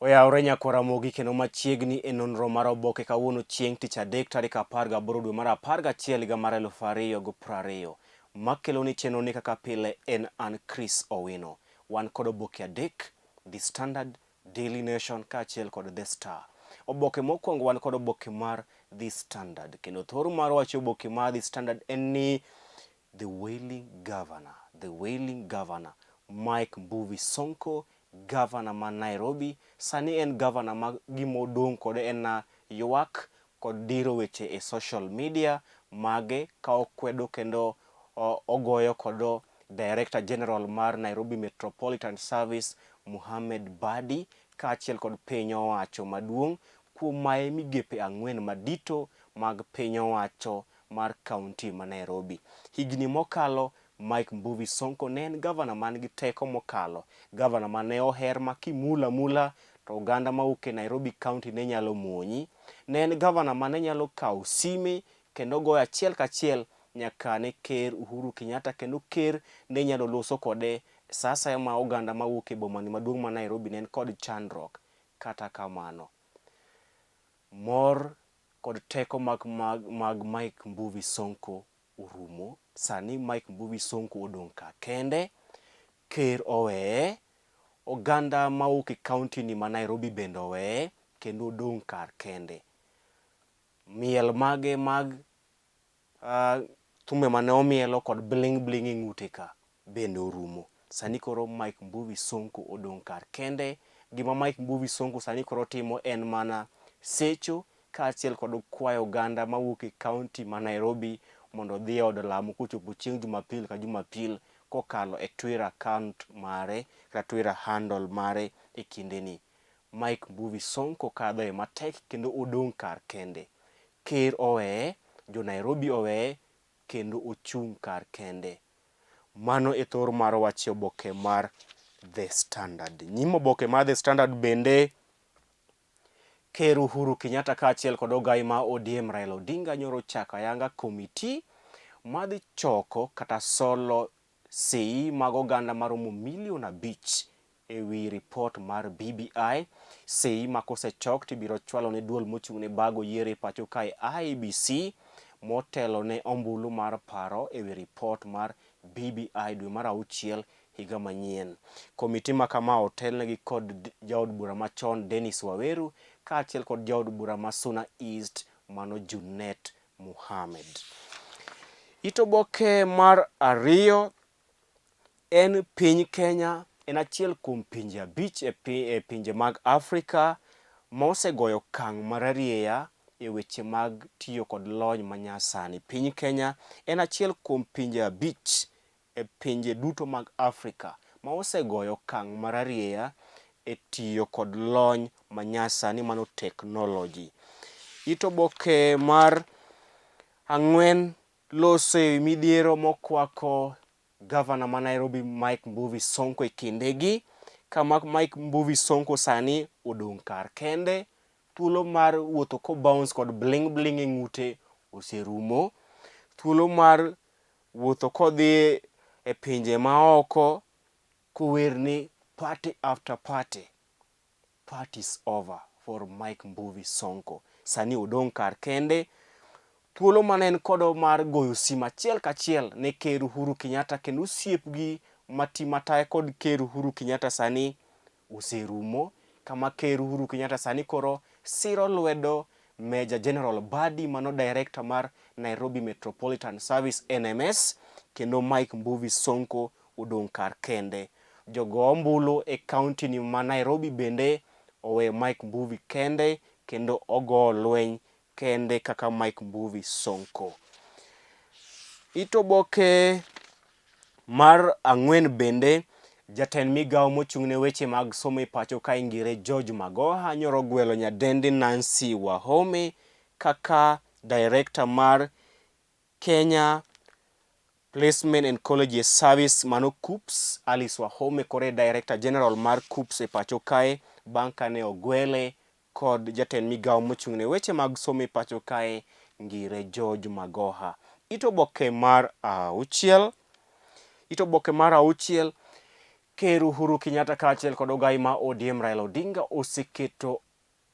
Oyaore nyakora mogi kendo machiegni e nonro mar oboke kawuono chieng' tich adek tarik 18 dwe mar 11 higa mar 2020. Makeloni chenro ni kaka pile en an Chris Owino. Wan kod oboke adek, The Standard, Daily Nation kaachiel kod The Star. Oboke mokwongo wan kod oboke mar The Standard. Kendo thor mar wacho oboke mar The Standard en ni the wailing governor Mike Mbuvi Sonko, governor ma Nairobi, sani en governor ma gimodong' kode en ywak kod diro weche e social media mage ka okwedo kendo ogoyo kod Director General mar Nairobi Metropolitan Service Mohamed Badi kaachiel kod piny owacho maduong' kuom maye migepe 4 madito mag piny owacho mar kaunti ma Nairobi. Higni mokalo Mike Mbuvi Sonko ne en governor man gi teko mokalo, governor mane oher ma kimula mula to oganda mawuok e Nairobi County ne nyalo muonyi. Ne en governor mane nyalo kawo sime kendo goyo achiel kachiel nyaka ne ker Uhuru Kenyatta, kendo ker ne nyalo loso kode sa asaya ma oganda mawuok e bomani maduong' ma Nairobi ne en kod chandruok. Kata kamano, mor kod teko mag Mike Mbuvi Sonko orumo. Sani Mike Mbuvi Sonko odong' ka kende, ker oweye, oganda mawuok e kaunti ni ma Nairobi bende oweye kendo odong' kar kende. Miel mage mag thumbe mane omielo kod bling bling e ng'ute ka bende orumo. Sani koro Mike Mbuvi Sonko odong' kar kende. Gima Mike Mbuvi Sonko sani koro timo en mana secho kaachiel kod kwayo oganda mawuok e kaunti ma Nairobi mondo odhi e od lamo kochopo chieng' Jumapil ka Jumapil kokalo e Twitter account mare kata Twitter handle mare e kindeni. Mike Mbuvi Sonko kadho e matek kendo odong' kar kende. Ker oweye, jo Nairobi oweye kendo ochung' kar kende. Mano e thor mar wach oboke mar The Standard. Nyimo oboke mar The Standard bende ker Uhuru Kenyatta kaachiel kod ogai ma ODM Raila Odinga nyoro chako ayanga komiti madhi choko kata solo sei mag oganda maromo 5 million e wi report mar BBI. Sei ma kosechok tibiro chwalo ne duol mochung' ne bago yiero e pacho kae IEBC motelo ne ombulu mar paro e wi report mar BBI dwe mar 6 higa manyien. Komiti ma kama otelnegi kod jaod bura machon Dennis Waweru kaachiel kod jaod bura ma Suna East mano Junet Mohamed. Itoboke mar ariyo en piny Kenya en achiel kuom pinje 5 e pinje mag Afrika ma osegoyo okang' mararieya e weche mag tiyo kod lony manyasani. Piny Kenya en achiel kuom pinje 5 e pinje duto mag Afrika ma osegoyo okang' mararieya e tiyo kod lony manyasani mano technology. Itoboke mar 4 loso e midhiero mokwako governor ma Nairobi Mike Mbuvi Sonko e kindegi, kama Mike Mbuvi Sonko sani odong' kar kende. Thuolo mar wuotho ko bounce kod bling bling e ng'ute oserumo. Thuolo mar wuotho kodhi e pinje maoko kower ni party after party, party's over for Mike Mbuvi Sonko. Sani odong' kar kende. Thuolo mane en kodo mar goyo sima achiel kachiel ne ker Uhuru Kenyatta kendo osiepgi mataya kod ker Uhuru Kenyatta sani oserumo, kama ker Uhuru Kenyatta sani koro siro lwedo Major General Badi mano Director mar Nairobi Metropolitan Service NMS, kendo Mike Mbuvi Sonko odong' kar kende. Jogo ombulu e kaunti ni ma Nairobi bende owe Mike Mbuvi kende kendo ogo lweny kende kaka Mike Mbuvi Sonko. Itoboke mar 4 bende jatend migao mochung' ne weche mag somo e pacho ka ngire George Magoha nyoro gwelo nyadendi Nancy Wahome kaka Director mar Kenya Placement and College Service mano KUPS. Alice Wahome kore Director General mar KUPS e pacho kae bang' kane ogwele kod jatend migao mochung' ne weche mag somo e pacho kae ngire George Magoha. Itoboke mar 6 Ker Uhuru Kenyatta kaachiel kod ogai ma ODM Raila Odinga oseketo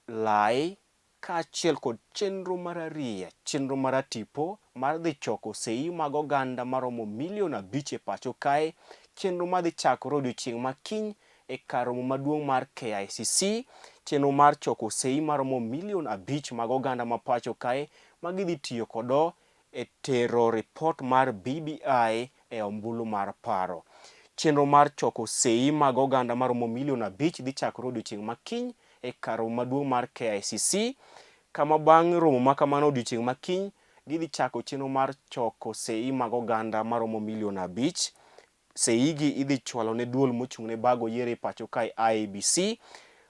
lai kaachiel kod chenro mar ariya, chenro mar atipo mar dhi choko sei mag oganda maromo milion 5 e pacho kae, chenro mar dhi chakore odiochieng' makiny e kar romo maduong' mar KICC, chenro mar choko sei maromo milion 5 mag oganda ma pacho kae ma gidhi tiyo kodo e tero ripot mar BBI e ombulu mar paro. Chenro mar choko sei mag oganda maromo milion 5 dhi chakore odiochieng' makiny e kar romo maduong' mar KICC, kama bang' romo makamano odiochieng' makiny gidhi chako chenro mar choko sei mag oganda maromo milion 5. Sei gi idhi chwalo ne duol mochung' ne bago yiero e pacho kae IEBC.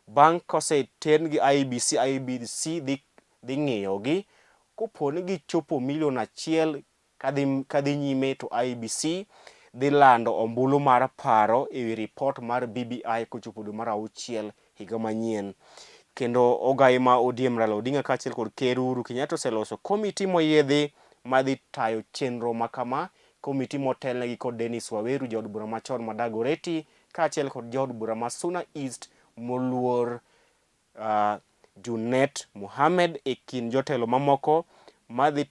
Bang' koseter gi IEBC dhi ng'iyogi. Kopo ni gichopo milion 1 kadhi nyime, to IEBC dhi lando ombulu mar paro e wi ripot mar BBI kochopo dwe mar 6 higa manyien. Kendo ogai ma ODM Raila Odinga kaachiel kod Ker Uhuru Kenyatta oseloso komiti moyiedhi madhi tayo chenro makama. Komiti motelnegi kod Dennis Waweru, jaod bura machon ma Dagoretti, kaachiel kod jaod bura ma Suna East moluor Junet Mohamed e kind jotelo mamoko madhi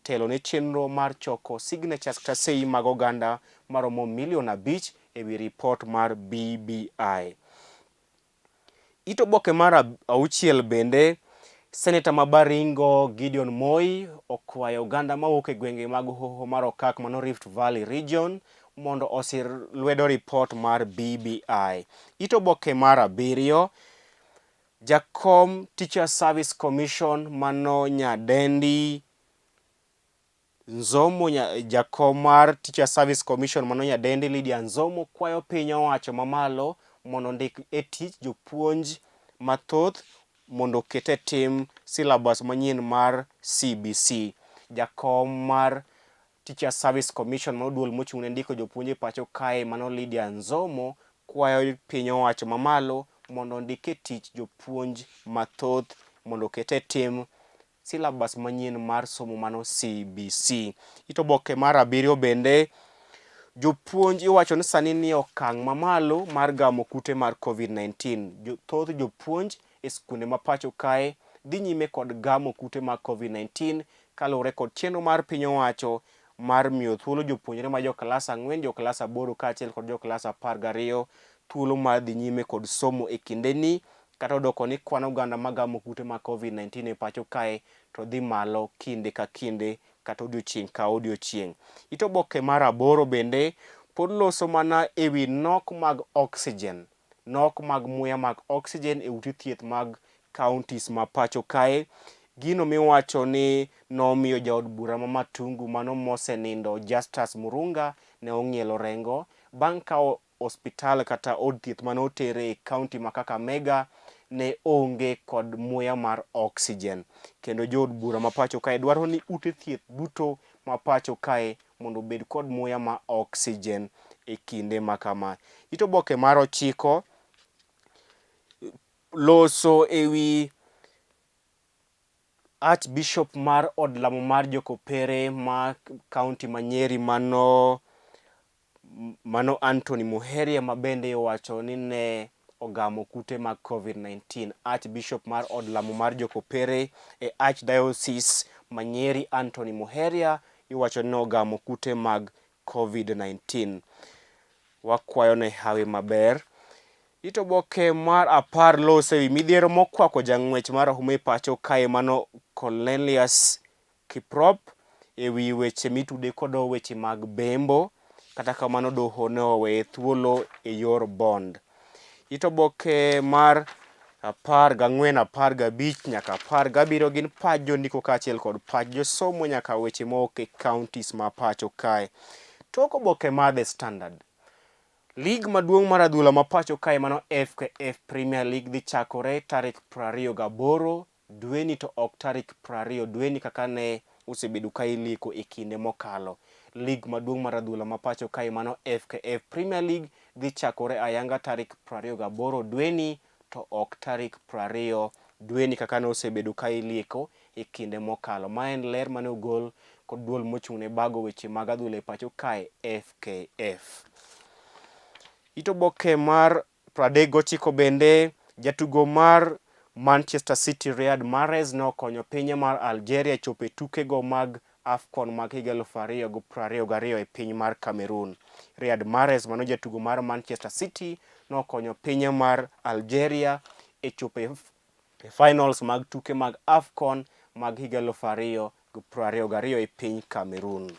telo ne chenro mar choko signatures kata sei mag oganda maromo milion 5 e wi ripot mar BBI. Ito Oboke mar 6 bende, Seneta ma Baringo Gideon Moi okwayo oganda mawuok e gwenge mag hoho mar Okak mano Rift Valley Region mondo osir lwedo ripot mar BBI. Ito Oboke mar 7, Jakom Teacher Service Commission mano nyadendi Nzomo, jakom mar Teacher Service Commission mano nyadendi Lydia Nzomo kwayo piny owacho mamalo mondo ndik e tich jopuonj mathoth mondo okete tim syllabus manyien mar CBC. Jakom mar Teacher Service Commission mano duol mochung' ne ndiko jopuonj e pacho kae mano Lydia Nzomo kwayo piny owacho mamalo mondo ondik e tich jopuonj mathoth mondo okete tim syllabus manyien mar somo mano CBC. Ito Oboke mar 7 bende, jopuonj iwacho ni sani ni okang' mamalo mar gamo kute mar COVID-19. Thoth jopuonj e skunde ma pacho kae dhi nyime kod gamo kute mag COVID-19 kaluwore kod chenro mar piny owacho mar miyo thuolo jopuonjre ma jo klas 4, jo klas 8 kaachiel kod jo klas 12 thuolo mar dhi nyime kod somo e kindeni, kata odoko ni kwan oganda magamo kute mag COVID-19 e pacho kae to dhi malo kinde ka kinde kata odiochieng' ka odiochieng'. Ito Oboke mar 8 bende pod loso mana e wi nok mag oxygen, nok mag muya mag oxygen e ute thieth mag counties ma pacho kae. Gino miwacho ni nomiyo jaod bura ma Matungu mano mosenindo Justus Murunga ne ong'ielo rengo bang' ka hospital kata od thieth mane otere e kaunti ma Kakamega ne onge kod muya mar oxygen. Kendo jood bura ma pacho kae dwaro ni ute thieth duto ma pacho kae mondo obed kod muya ma oxygen e kinde ma kama. Ito Oboke mar 9, loso e wi Archbishop mar od lamo mar Jokopere ma kaunti ma Nyeri mano Anthony Muheria ma bende iwacho ni ne ogamo kute mag COVID-19. Archbishop mar od lamo mar Jokopere e Archdiocese ma Nyeri Anthony Muheria iwacho ni ogamo kute mag COVID-19. Wakwayo ne hawi maber. Ito Oboke mar 10 loso e wi midhiero mokwako jang'wech mar rahuma e pacho kae mano Cornelius Kiprop e wi weche mitude kod weche mag bembo, kata kamano doho ne oweye thuolo e yor bond. Ito Oboke mar 14, 15 nyaka 17 gin pach jondiko kaachiel kod pach josomo nyaka weche mowuok e counties ma pacho kae. Tok oboke mar The Standard, lig maduong' mar adhula ma pacho kae mano FKF Premier League dhi chakore tarik 28 dweni to ok tarik 20 dweni kaka ne osebedo ka iliko e kinde mokalo. Lig maduong' mar adhula ma pacho kae mano FKF Premier League dhi chakore ayanga tarik 28 dweni to ok tarik 20 dweni kaka ne osebedo ka iliko e kinde mokalo. Ma en ler mane ogol kod duol mochung' ne bago weche mag adhula e pacho kae FKF. Ito oboke mar 39 bende, jatugo mar Manchester City Riyad Mahrez nokonyo pinye mar Algeria chopo e tukego mag AFCON mag higa 2022 e piny mar Cameroon. Riyad Mahrez, mano jatugo mar Manchester City, nokonyo pinye mar Algeria e chopo e finals mag tuke mag AFCON mag higa 2022 e piny Cameroon.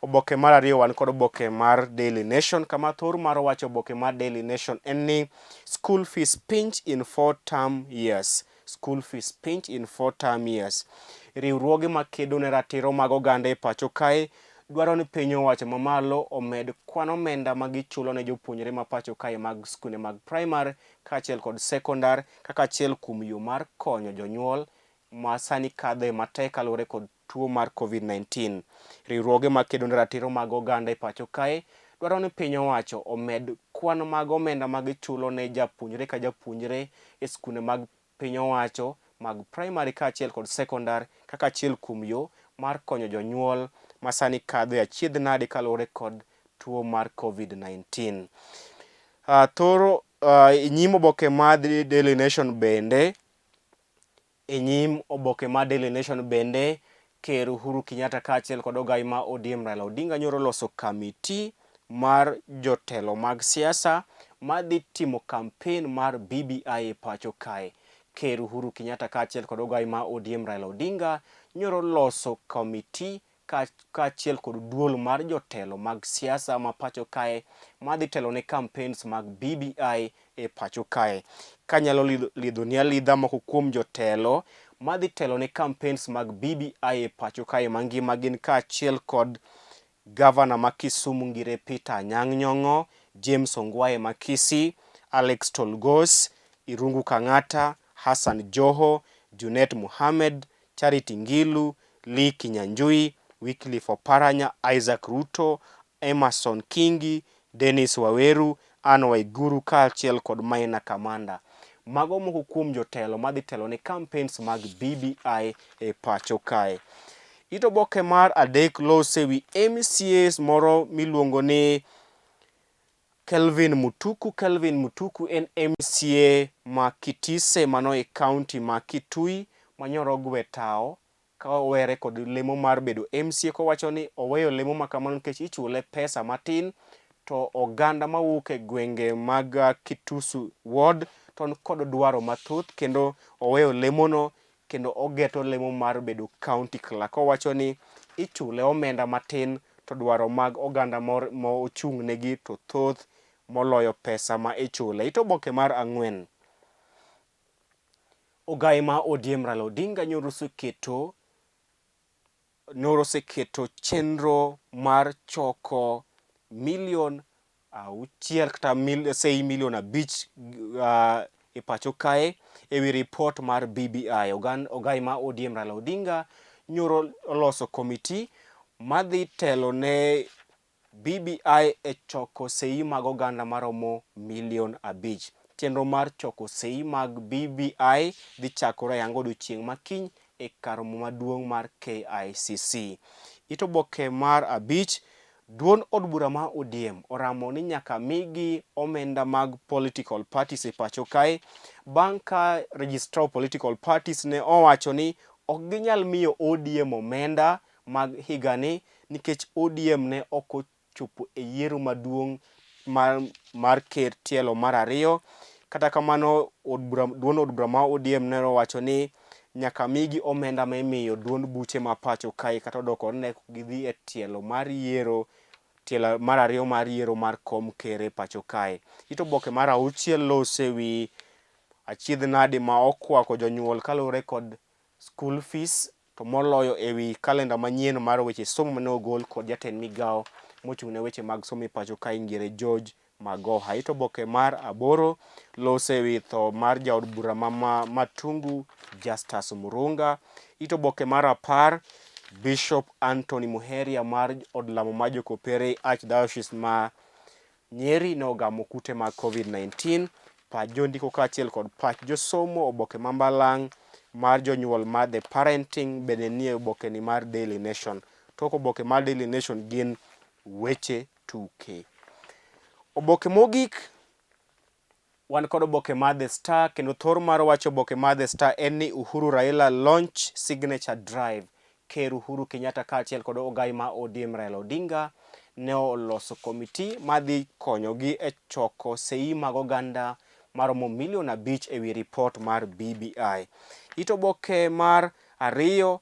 Oboke mar ariyo wan kod oboke mar Daily Nation, kama thor mar wacho oboke mar Daily Nation en ni school fees pinch in 4-term years. School fees pinch in 4-term years. Riwruoge makedo ne ratiro mag oganda e pacho kae dwaro ni piny owacho mamalo omed kwan omenda ma gichulo ne jopuonjre ma pacho kae mag skunde mag primary kaachiel kod sekondar kaka achiel kuom yo mar konyo jonyuol ma sani kadhe matek kaluwore kod tuo mar COVID-19. Riwruoge makedo ne ratiro mag oganda e pacho kae dwaro ni piny owacho omed kwan mag omenda ma gichulo ne japuonjre ka japuonjre e skunde mag piny owacho mag primary kaachiel kod sekondar kaka achiel kuom yo mar konyo jonyuol ma sani kadho achiedh nade kaluwore kod tuo mar COVID-19. Nyim oboke mar Daily Nation bende, Ker Uhuru Kenyatta kaachiel kod ogai ma ODM Raila Odinga nyoro loso kamiti mar jotelo mag siasa madhi timo kampen mar BBI e pacho kae. Ker Uhuru Kenyatta kaachiel kod ogai ma ODM Raila Odinga nyoro loso komiti kaachiel kod duol mar jotelo mag siasa ma pacho kae madhi telo ne campaigns mag BBI e pacho kae. Kanyalo lidho ni alidha moko kuom jotelo madhi telo ne campaigns mag BBI e pacho kae mangima gin kaachiel kod Gavana ma Kisumu ngire Peter Anyang' Nyong'o, James Ongwae ma Kisii, Alex Tolgos, Irungu Kang'ata, Hassan Joho, Junet Mohamed, Charity Ngilu, Lee Kinyanjui, Wycliffe Oparanya, Isaac Ruto, Emerson Kingi, Dennis Waweru, Anne Waiguru kaachiel kod Maina Kamanda. Mago moko kuom jotelo madhi telo ne campaigns mag BBI e pacho kae. Ito oboke mar adek lose wi MCAs moro miluongo ni Kelvin Mutuku. Kelvin Mutuku en MCA ma Kitise mano e kaunti ma Kitui manyoro gwe tao ka owere kod lemo mar bedo MCA kowacho ni oweyo lemo makamano nikech ichule pesa matin to oganda mawuok e gwenge mag Kitusu Ward to kod dwaro mathoth kendo oweyo lemono kendo ogeto lemo mar bedo county clerk. Owacho ni ichule omenda matin to dwaro mag oganda mochung' negi to thoth moloyo pesa ma ichule. Ito oboke mar ang'wen, ogai ma ODM Raila Odinga nyoro oseketo chenro mar choko milion 6 kata sei milion 5 e pacho kae ewi report mar BBI. Ogai ma ODM Raila Odinga nyoro oloso komiti madhi telo ne BBI e choko sei mag oganda maromo milion 5. Chenro mar choko sei mag BBI dhi chakore yango odiochieng' makiny e kar romo maduong' mar KICC. Ito oboke mar 5, duond od bura ma ODM oramo ni nyaka migi omenda mag political parties e pacho kae bang' ka registrar of political parties ne owacho ni ok ginyal miyo ODM omenda mag higani nikech ODM ne ok ochopo e yiero maduong' mar ker tielo mar ariyo. Kata kamano duond od bura ma ODM ne owacho ni nyaka migi omenda ma imiyo duond buche ma pacho kae kata odoko ne gidhi e tielo mar ariyo mar yiero mar kom ker e pacho kae. Ito oboke mar 6 lose wi achiedh nade ma okwako jonyuol kaluwore kod school fees to moloyo ewi kalenda manyien mar weche somo mane ogol kod jatend migao mochung' ne weche mag somo e pacho kae ngire George Magoha. Ito oboke mar 8 lose wi tho mar jaod bura ma Matungu Justus Murunga. Ito oboke mar 10, Bishop Anthony Muheria mar od lamo ma Jokopere Archdiocese ma Nyeri ne ogamo kute mag COVID-19. Pach jondiko kaachiel kod pach josomo oboke mambalang' mar jonyuol mar The Parenting bende nie oboke ni mar Daily Nation. Tok oboke mar Daily Nation gin weche tuke. Oboke mogik, wan kod oboke mar The Star, kendo thor mar wacho oboke mar The Star en ni Uhuru Raila launch signature drive. Ker Uhuru Kenyatta kaachiel kod ogai ma ODM Raila Odinga ne oloso komiti madhi konyogi e choko sei mag oganda maromo milion 5 ewi ripot mar BBI. It oboke mar ariyo,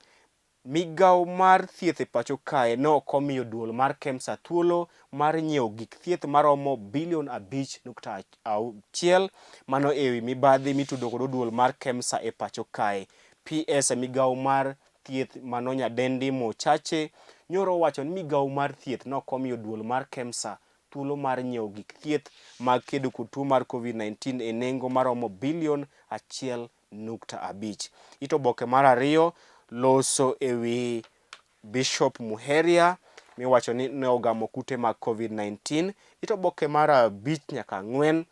Migawo mar thieth e pacho kae ne ok omiyo duol mar KEMSA thuolo mar nyiewo gik thieth maromo bilion 5.6 mano ewi mibadhi mitudo kod duol mar KEMSA e pacho kae. PS migawo mar thieth mano nyadendi Mochache nyoro wacho ni migawo mar thieth ne ok omiyo duol mar KEMSA thuolo mar nyiewo gik thieth mag kedo kod tuo mar COVID-19 e nengo maromo bilion 1.5. It oboke mar ariyo, loso ewi Bishop Muheria miwacho ni ne ogamo kute mag COVID-19. It oboke mar 5 nyaka 4,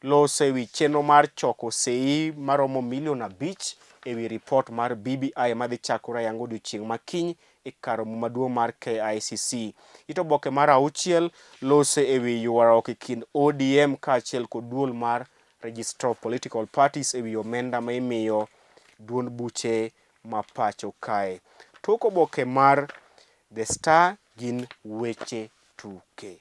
loso ewi chenro mar choko sei maromo milion 5 ewi ripot mar BBI madhi chakore yango odiochieng' makiny e kar romo maduong' mar KICC. It oboke mar 6, loso ewi ywaruok e kind ODM kaachiel kod duol mar Registrar of Political Parties ewi omenda ma imiyo duond buche ma pacho kae. Tok oboke mar The Star gin weche tuke.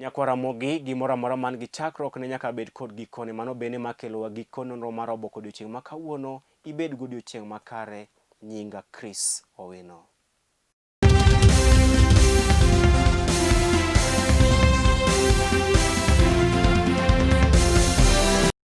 Nyakwaramogi, gimoro amora man gi chakruok ne nyaka bed kod gikone. Mano bende makelowa giko nonro mar oboke odiochieng' ma kawuono. Ibed godiochieng' makare. Nyinga Chris Owino.